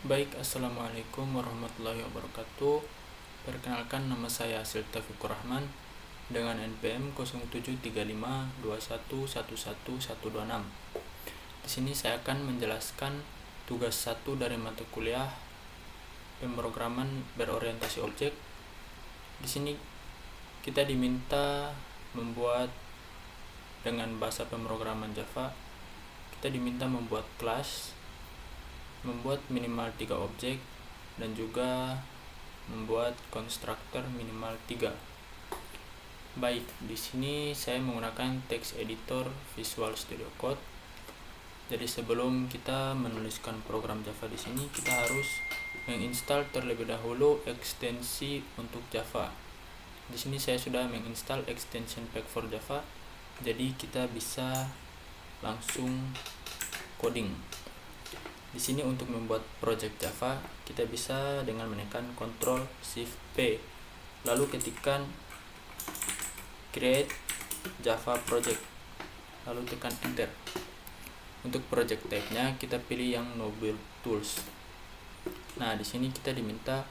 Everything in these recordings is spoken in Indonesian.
Baik, Assalamualaikum warahmatullahi wabarakatuh. Perkenalkan, nama saya Asil Taufikur Rahman dengan NPM 073521111126. Di sini saya akan menjelaskan tugas 1 dari mata kuliah pemrograman berorientasi objek. Di sini kita diminta membuat dengan bahasa pemrograman Java. Kita diminta membuat kelas, membuat minimal 3 objek, dan juga membuat konstruktor minimal 3. Baik, di sini saya menggunakan text editor Visual Studio Code. Jadi sebelum kita menuliskan program Java di sini, kita harus menginstal terlebih dahulu ekstensi untuk Java. Di sini saya sudah menginstal extension pack for Java. Jadi kita bisa langsung coding. Di sini untuk membuat project Java, kita bisa dengan menekan Ctrl Shift P, lalu ketikkan create Java project, lalu tekan enter. Untuk project type-nya kita pilih yang no build tools. Nah, di sini kita diminta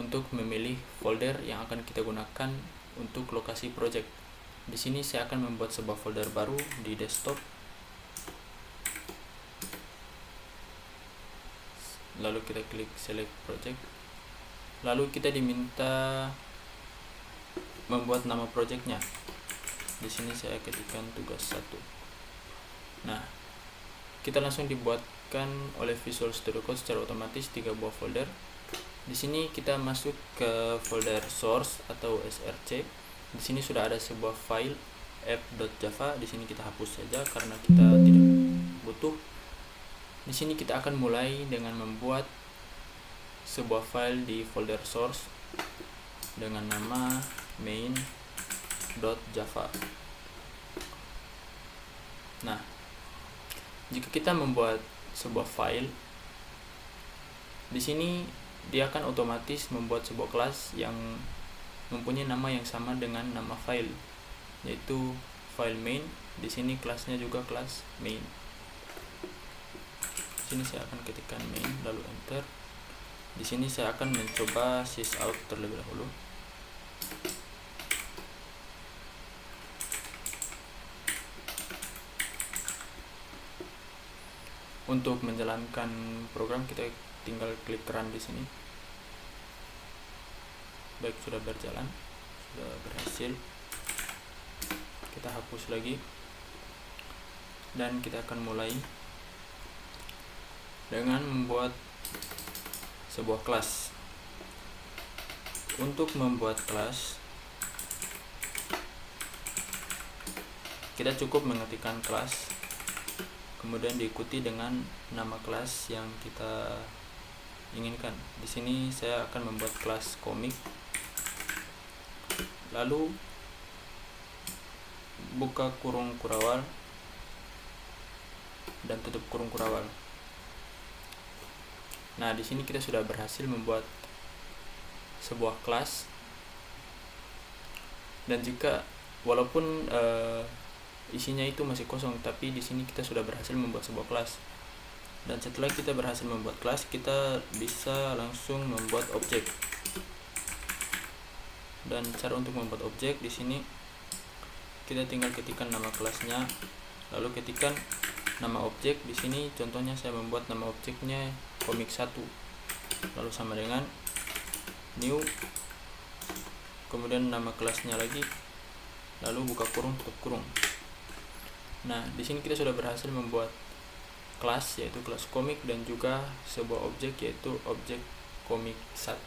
untuk memilih folder yang akan kita gunakan untuk lokasi project. Di sini saya akan membuat sebuah folder baru di desktop. Lalu kita klik select project. Lalu kita diminta membuat nama projectnya. Di sini saya ketikkan tugas 1. Nah, kita langsung dibuatkan oleh Visual Studio Code secara otomatis 3 buah folder. Di sini kita masuk ke folder source atau src. Di sini sudah ada sebuah file app.java. Di sini kita hapus saja karena kita tidak butuh. Di sini kita akan mulai dengan membuat sebuah file di folder source dengan nama main.java. Nah, jika kita membuat sebuah file, di sini dia akan otomatis membuat sebuah kelas yang mempunyai nama yang sama dengan nama file, yaitu file main. Di sini kelasnya juga kelas main. Di sini saya akan ketikkan main lalu enter. Di sini saya akan mencoba sysout terlebih dahulu. Untuk menjalankan program kita tinggal klik run di sini. Baik, sudah berjalan, sudah berhasil. Kita hapus lagi dan kita akan mulai dengan membuat sebuah kelas. Untuk membuat kelas, kita cukup mengetikkan kelas, kemudian diikuti dengan nama kelas yang kita inginkan. Di sini saya akan membuat kelas komik. Lalu buka kurung kurawal dan tutup kurung kurawal. Nah, di sini kita sudah berhasil membuat sebuah kelas. Dan jika walaupun isinya itu masih kosong, tapi di sini kita sudah berhasil membuat sebuah kelas. Dan setelah kita berhasil membuat kelas, kita bisa langsung membuat objek. Dan cara untuk membuat objek di sini kita tinggal ketikkan nama kelasnya, lalu ketikkan nama objek. Di sini contohnya saya membuat nama objeknya komik 1, lalu sama dengan new, kemudian nama kelasnya lagi, lalu buka kurung tutup kurung. Nah, di sini kita sudah berhasil membuat kelas, yaitu kelas komik, dan juga sebuah objek, yaitu objek komik 1.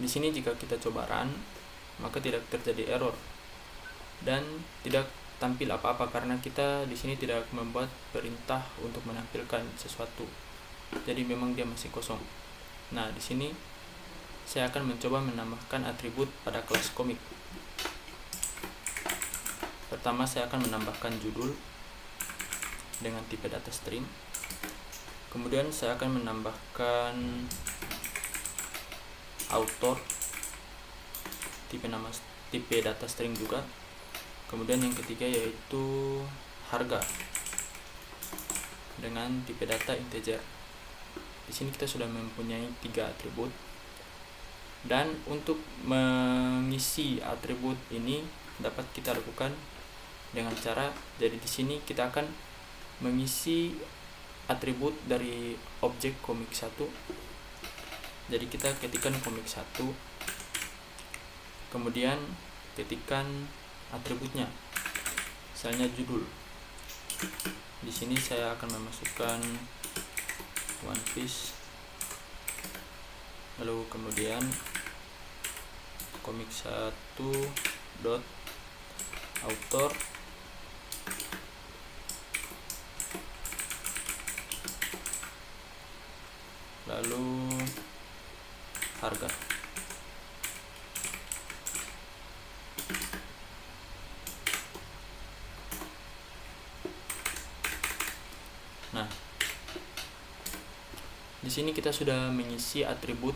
Di sini jika kita coba run, maka tidak terjadi error dan tidak tampil apa-apa karena kita di sini tidak membuat perintah untuk menampilkan sesuatu. Jadi memang dia masih kosong. Nah, di sini saya akan mencoba menambahkan atribut pada kelas komik. Pertama, saya akan menambahkan judul dengan tipe data string. Kemudian saya akan menambahkan author, tipe data string juga. Kemudian yang ketiga yaitu harga. dengan tipe data integer. Di sini kita sudah mempunyai 3 atribut. Dan untuk mengisi atribut ini dapat kita lakukan dengan cara, jadi di sini kita akan mengisi atribut dari objek komik 1. Jadi kita ketikkan komik 1, kemudian ketikkan atributnya, misalnya judul. Di sini saya akan memasukkan One Piece, lalu kemudian komik 1 dot author, lalu harga. Nah, di sini kita sudah mengisi atribut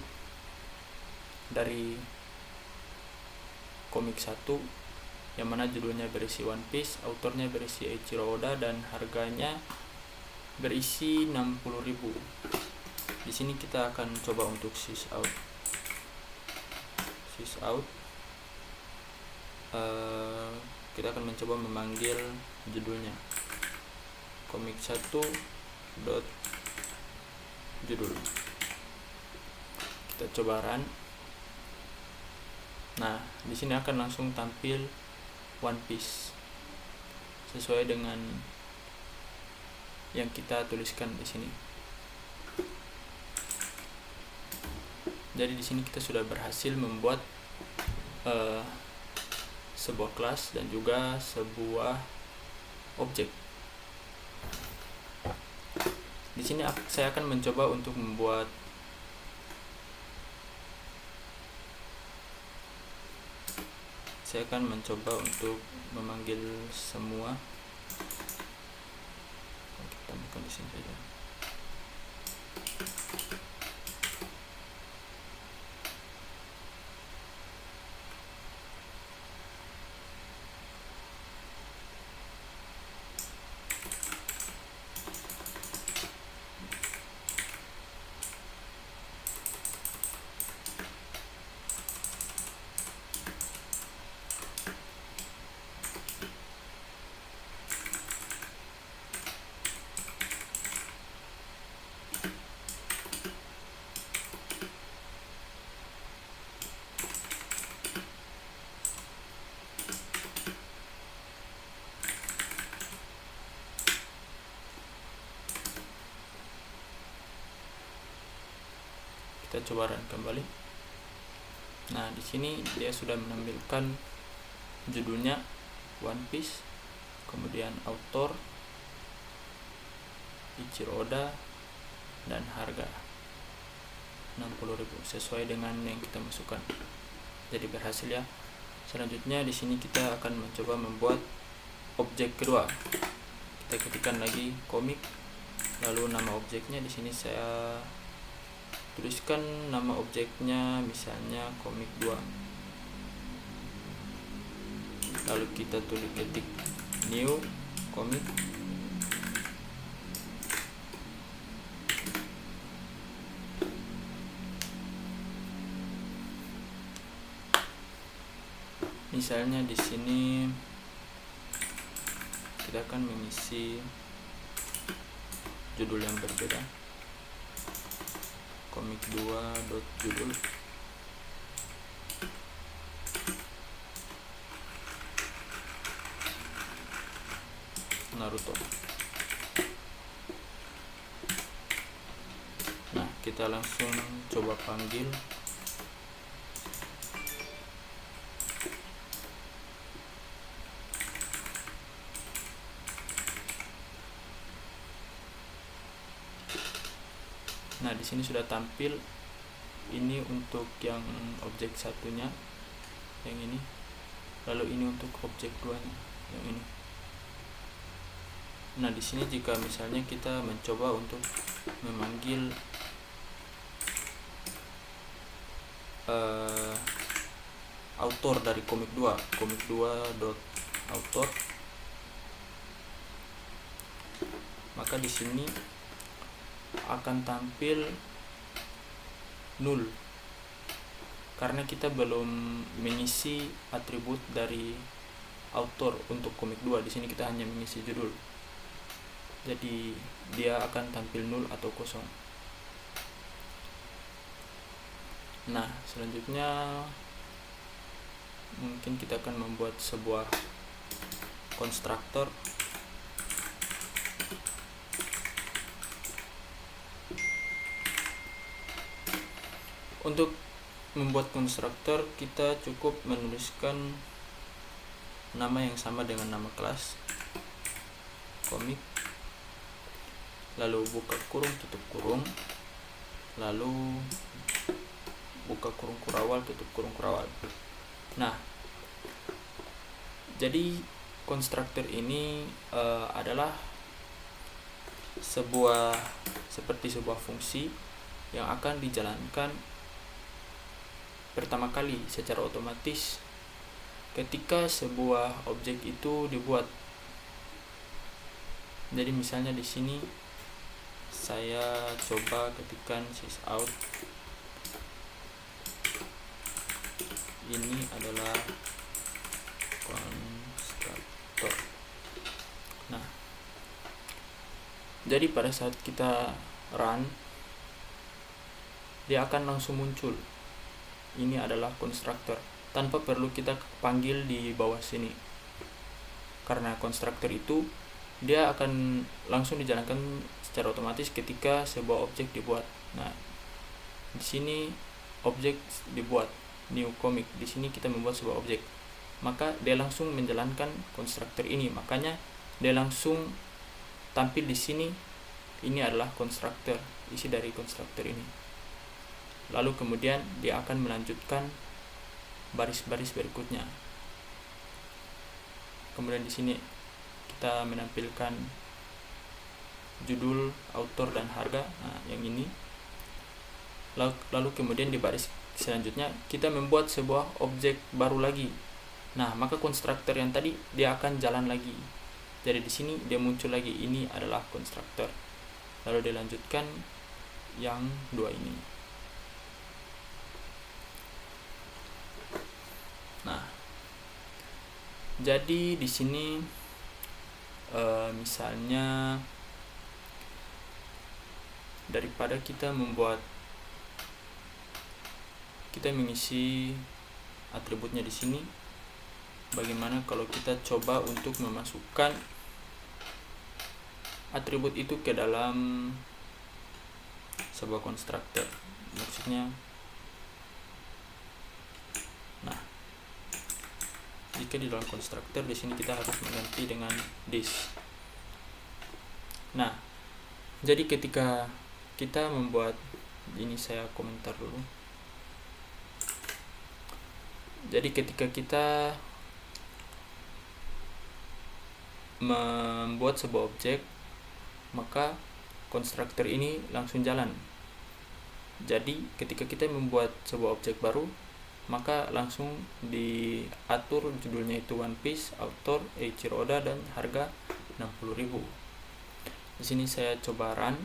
dari komik 1, yang mana judulnya berisi One Piece, autornya berisi Eiichiro Oda, dan harganya berisi 60.000. Di sini kita akan coba untuk sysout. Kita akan mencoba memanggil judulnya komik 1 dot judul. Kita coba run. Nah, di sini akan langsung tampil One Piece sesuai dengan yang kita tuliskan di sini. Jadi di sini kita sudah berhasil membuat sebuah kelas dan juga sebuah objek. Di sini saya akan mencoba untuk membuat memanggil semua. Kita tambahkan di sini saja. Kita coba run kembali. Nah, di sini dia sudah menampilkan judulnya One Piece, kemudian author Eiichiro Oda, dan harga 60.000 sesuai dengan yang kita masukkan. Jadi berhasil ya. Selanjutnya di sini kita akan mencoba membuat objek kedua. Kita ketikkan lagi komik, lalu nama objeknya di sini saya tuliskan nama objeknya misalnya komik 2. Lalu kita ketik new komik. Misalnya di sini kita akan mengisi judul yang berbeda. Komik 2 dot judul. Naruto. Nah, kita langsung coba panggil. Nah, di sini sudah tampil. Ini untuk yang objek satunya, yang ini. Lalu ini untuk objek 2-nya, yang ini. Nah, di sini jika misalnya kita mencoba untuk memanggil author dari komik 2 dot author, maka di sini akan tampil 0 karena kita belum mengisi atribut dari author untuk komik 2. Di sini kita hanya mengisi judul, jadi dia akan tampil 0 atau kosong. Nah, selanjutnya mungkin kita akan membuat sebuah konstruktor. Untuk membuat konstruktor, kita cukup menuliskan nama yang sama dengan nama kelas komik, lalu buka kurung tutup kurung, lalu buka kurung kurawal tutup kurung kurawal. Nah, jadi konstruktor ini adalah seperti sebuah fungsi yang akan dijalankan pertama kali secara otomatis ketika sebuah objek itu dibuat. Jadi misalnya di sini saya coba ketikkan sysout, ini adalah konstruktor. Nah, jadi pada saat kita run, dia akan langsung muncul. Ini adalah konstruktor tanpa perlu kita panggil di bawah sini, karena konstruktor itu dia akan langsung dijalankan secara otomatis ketika sebuah objek dibuat. Nah, di sini objek dibuat new comic, di sini kita membuat sebuah objek, maka dia langsung menjalankan konstruktor ini. Makanya dia langsung tampil di sini. Ini adalah konstruktor, isi dari konstruktor ini. Lalu kemudian dia akan melanjutkan baris-baris berikutnya. Kemudian di sini kita menampilkan judul, author, dan harga. Nah, yang ini. Lalu kemudian di baris selanjutnya kita membuat sebuah objek baru lagi. Nah, maka konstruktor yang tadi dia akan jalan lagi. Jadi di sini dia muncul lagi. Ini adalah konstruktor. Lalu dilanjutkan yang dua ini. Nah, jadi di sini misalnya daripada kita mengisi atributnya di sini, bagaimana kalau kita coba untuk memasukkan atribut itu ke dalam sebuah konstruktor. Maksudnya, nah, jika di dalam konstruktor, di sini kita harus mengganti dengan this. Nah, jadi ketika kita membuat ini, saya komentar dulu. Jadi ketika kita membuat sebuah objek, maka konstruktor ini langsung jalan. Jadi ketika kita membuat sebuah objek baru, maka langsung diatur judulnya itu One Piece, author Eiichiro Oda, dan harga 60.000. Di sini saya coba run.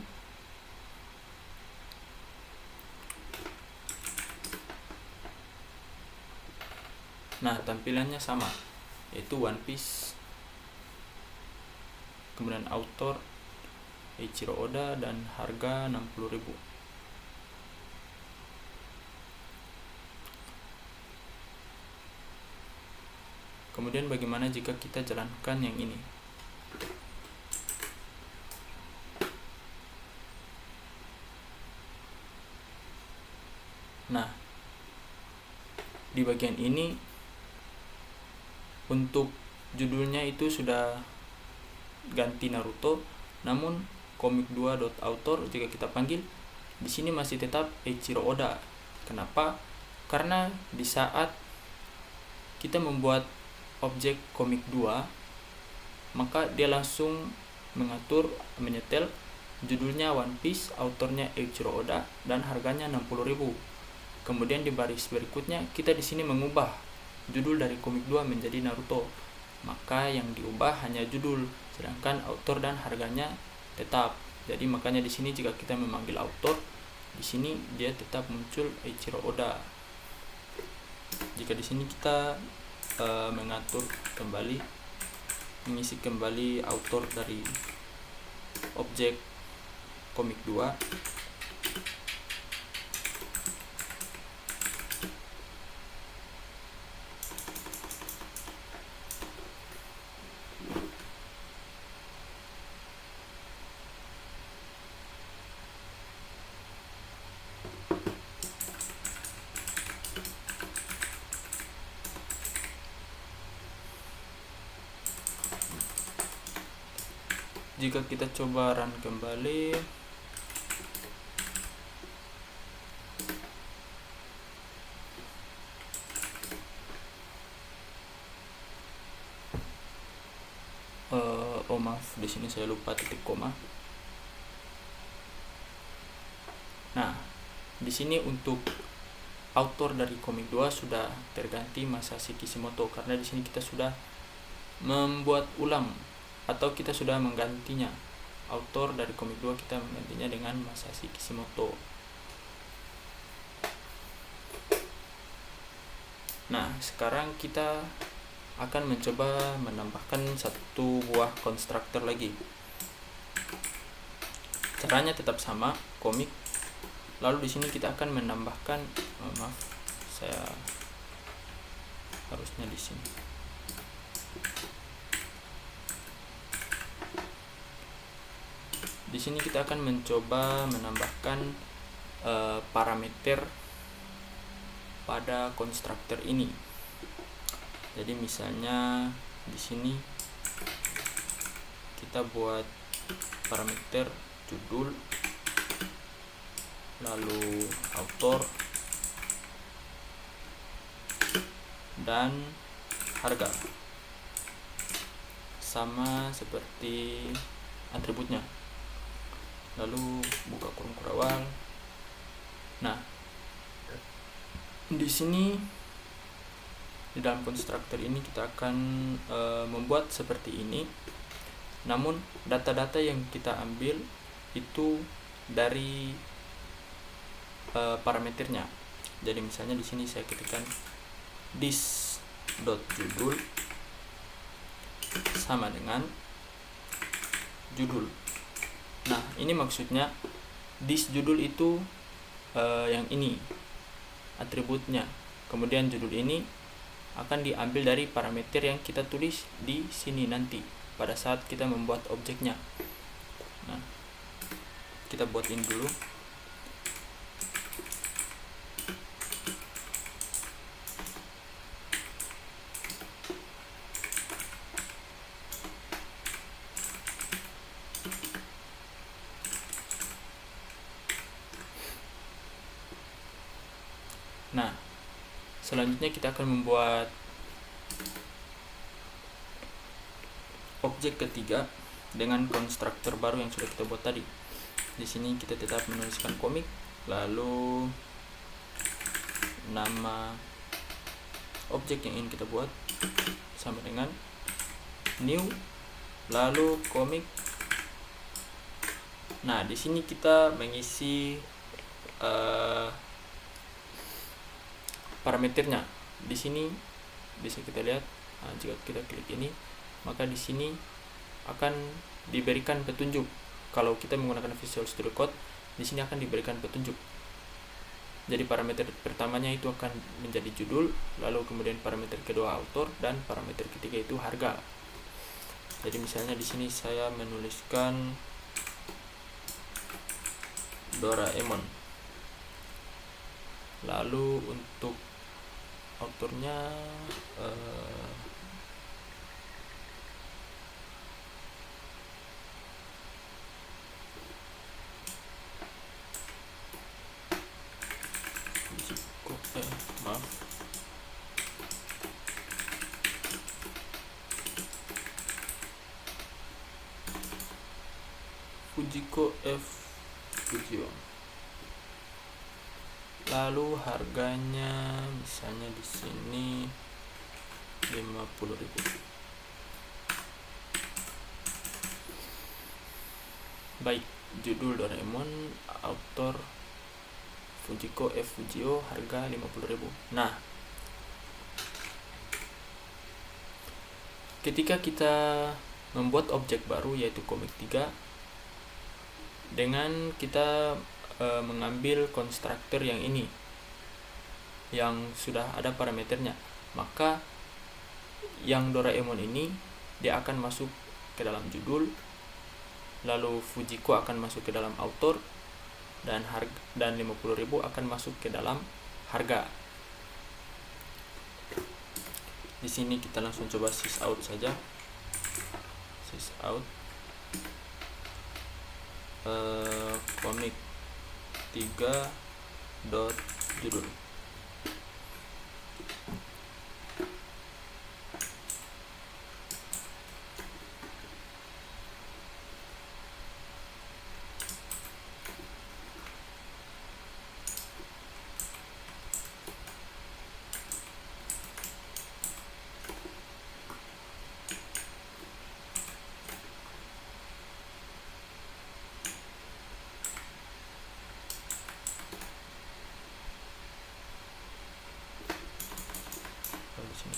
Nah, tampilannya sama, yaitu One Piece, kemudian author Eiichiro Oda, dan harga 60.000. Kemudian bagaimana jika kita jalankan yang ini? Nah, di bagian ini untuk judulnya itu sudah ganti Naruto, namun comic2.author jika kita panggil di sini masih tetap Eiichiro Oda. Kenapa? Karena di saat kita membuat objek komik 2, maka dia langsung menyetel judulnya One Piece, autornya Eiichiro Oda, dan harganya 60.000. Kemudian di baris berikutnya kita di sini mengubah judul dari komik 2 menjadi Naruto. Maka yang diubah hanya judul, sedangkan autor dan harganya tetap. Jadi makanya di sini jika kita memanggil author, di sini dia tetap muncul Eiichiro Oda. Jika di sini kita mengatur kembali, mengisi kembali author dari objek komik 2, jika kita coba run kembali, oh maaf, di sini saya lupa titik koma. Nah, di sini untuk author dari komik 2 sudah terganti Masashi Kishimoto, karena di sini kita sudah membuat ulang atau kita sudah menggantinya. Author dari komik 2 kita menggantinya dengan Masashi Kishimoto. Nah, sekarang kita akan mencoba menambahkan satu buah konstruktor lagi. Caranya tetap sama, komik. Lalu di sini kita akan menambahkan, maaf, saya harusnya di sini. Di sini kita akan mencoba menambahkan parameter pada konstruktor ini. Jadi misalnya di sini kita buat parameter judul, lalu author, dan harga, sama seperti atributnya. Lalu buka kurung kurawal. Nah, di sini di dalam konstruktor ini kita akan membuat seperti ini. Namun data-data yang kita ambil itu dari parameternya. Jadi misalnya di sini saya ketikkan this.judul sama dengan judul. Nah, ini maksudnya this judul itu yang ini atributnya. Kemudian judul ini akan diambil dari parameter yang kita tulis di sini nanti pada saat kita membuat objeknya. Nah, kita buat ini dulu. Nah, selanjutnya kita akan membuat objek ketiga dengan konstruktor baru yang sudah kita buat tadi. Di sini kita tetap menuliskan komik, lalu nama objek yang ingin kita buat sama dengan new, lalu komik. Nah, di sini kita mengisi parameternya. Di sini bisa kita lihat, jika kita klik ini, maka di sini akan diberikan petunjuk. Kalau kita menggunakan Visual Studio Code, di sini akan diberikan petunjuk. Jadi parameter pertamanya itu akan menjadi judul, lalu kemudian parameter kedua author, dan parameter ketiga itu harga. Jadi misalnya di sini saya menuliskan Doraemon. Lalu untuk autornya Fujiko F Fujio. Lalu harganya misalnya di sini 50.000. Baik, judul Doraemon, author Fujiko F. Fujio, harga 50.000. Nah, ketika kita membuat objek baru yaitu komik 3 dengan kita mengambil konstruktor yang ini yang sudah ada parameternya, maka yang Doraemon ini dia akan masuk ke dalam judul, lalu Fujiko akan masuk ke dalam author, dan 50.000 akan masuk ke dalam harga. Di sini kita langsung coba sysout saja. Sysout komik 3 dot judul.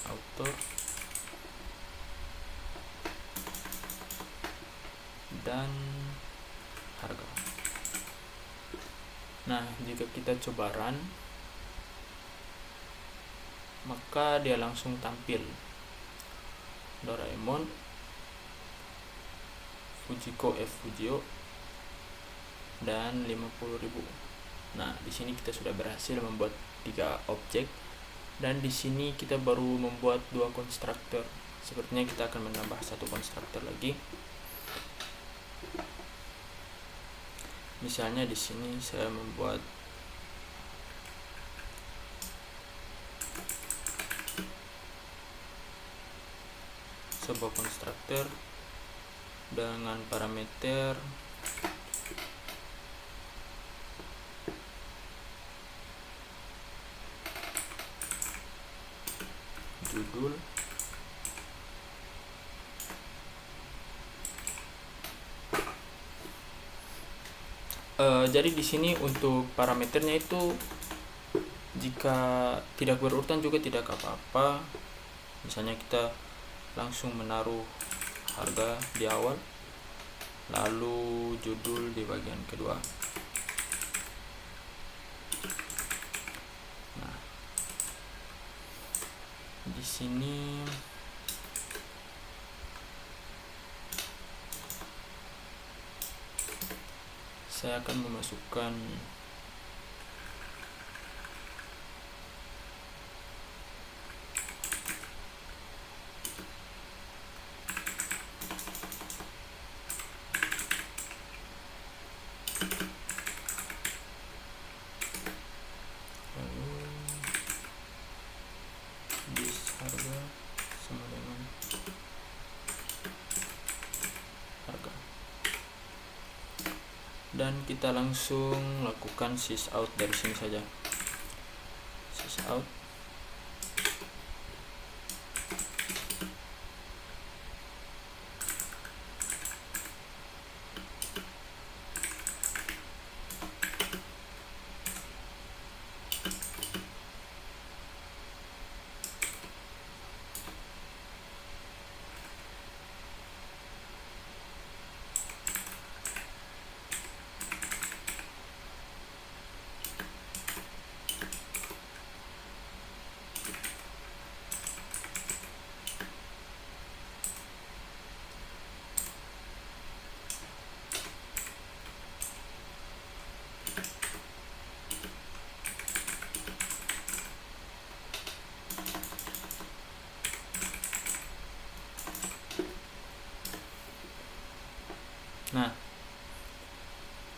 Author dan harga. Nah, jika kita coba run, maka dia langsung tampil Doraemon, Fujiko F. Fujio, dan 50.000. Nah, di sini kita sudah berhasil membuat 3 objek, dan di sini kita baru membuat 2 konstruktor. Sepertinya kita akan menambah 1 konstruktor lagi. Misalnya di sini saya membuat sebuah konstruktor dengan parameter judul, jadi di sini untuk parameternya itu jika tidak berurutan juga tidak apa-apa. Misalnya kita langsung menaruh harga di awal, lalu judul di bagian kedua. Nah, di sini saya akan memasukkan harga sama dengan harga, dan kita langsung lakukan sysout dari sini saja. Sysout Nah,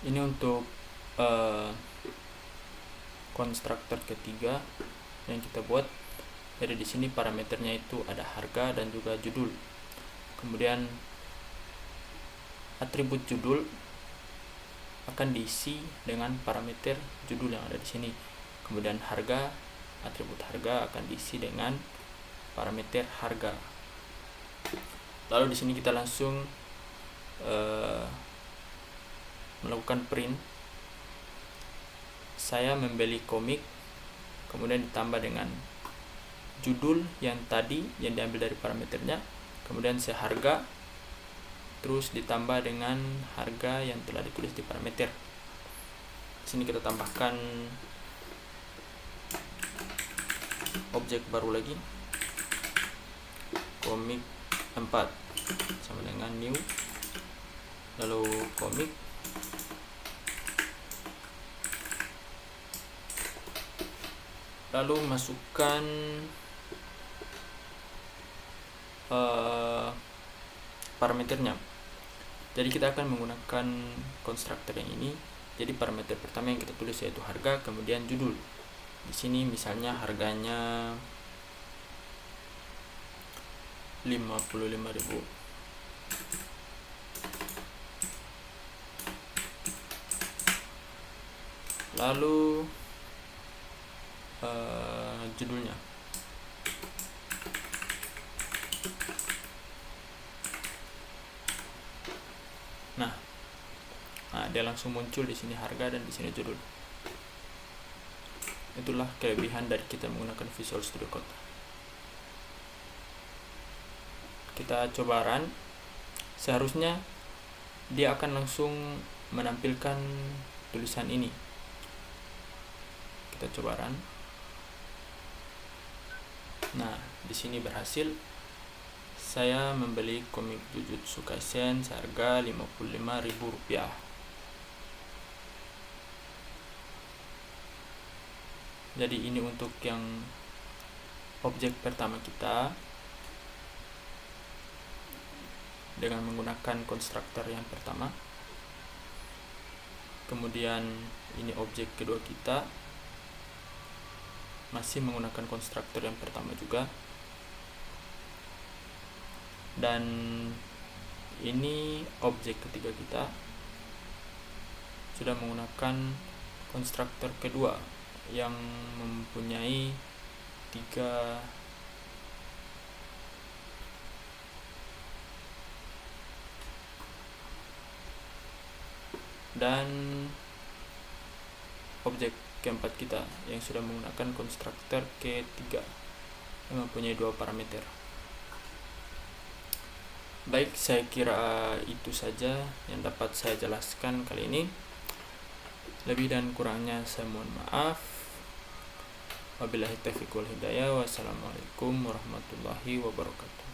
ini untuk konstruktor ketiga yang kita buat. Jadi di sini parameternya itu ada harga dan juga judul. Kemudian atribut judul akan diisi dengan parameter judul yang ada di sini. Kemudian harga, atribut harga akan diisi dengan parameter harga. Lalu di sini kita langsung melakukan print, saya membeli komik, kemudian ditambah dengan judul yang tadi yang diambil dari parameternya, kemudian seharga, terus ditambah dengan harga yang telah ditulis di parameter. Di sini kita tambahkan objek baru lagi, komik 4 sama dengan new, lalu komik, lalu masukkan parameternya. Jadi kita akan menggunakan konstruktor yang ini. Jadi parameter pertama yang kita tulis yaitu harga, kemudian judul. Di sini misalnya harganya 55.000. Lalu judulnya. Nah, dia langsung muncul di sini harga dan di sini judul. Itulah kelebihan dari kita menggunakan Visual Studio Code. Kita coba run. Seharusnya dia akan langsung menampilkan tulisan ini. Kita coba run. Nah, di sini berhasil. Saya membeli komik Jujutsu Kaisen seharga Rp55.000. Jadi ini untuk yang objek pertama kita dengan menggunakan konstruktor yang pertama. Kemudian ini objek kedua kita masih menggunakan konstruktor yang pertama juga. Dan ini objek ketiga kita sudah menggunakan konstruktor kedua yang mempunyai 3 dan objek keempat kita yang sudah menggunakan konstruktor ketiga yang mempunyai 2 parameter. Baik, saya kira itu saja yang dapat saya jelaskan kali ini. Lebih dan kurangnya saya mohon maaf. Wabillahi taufiq wal hidayah. Wassalamualaikum warahmatullahi wabarakatuh.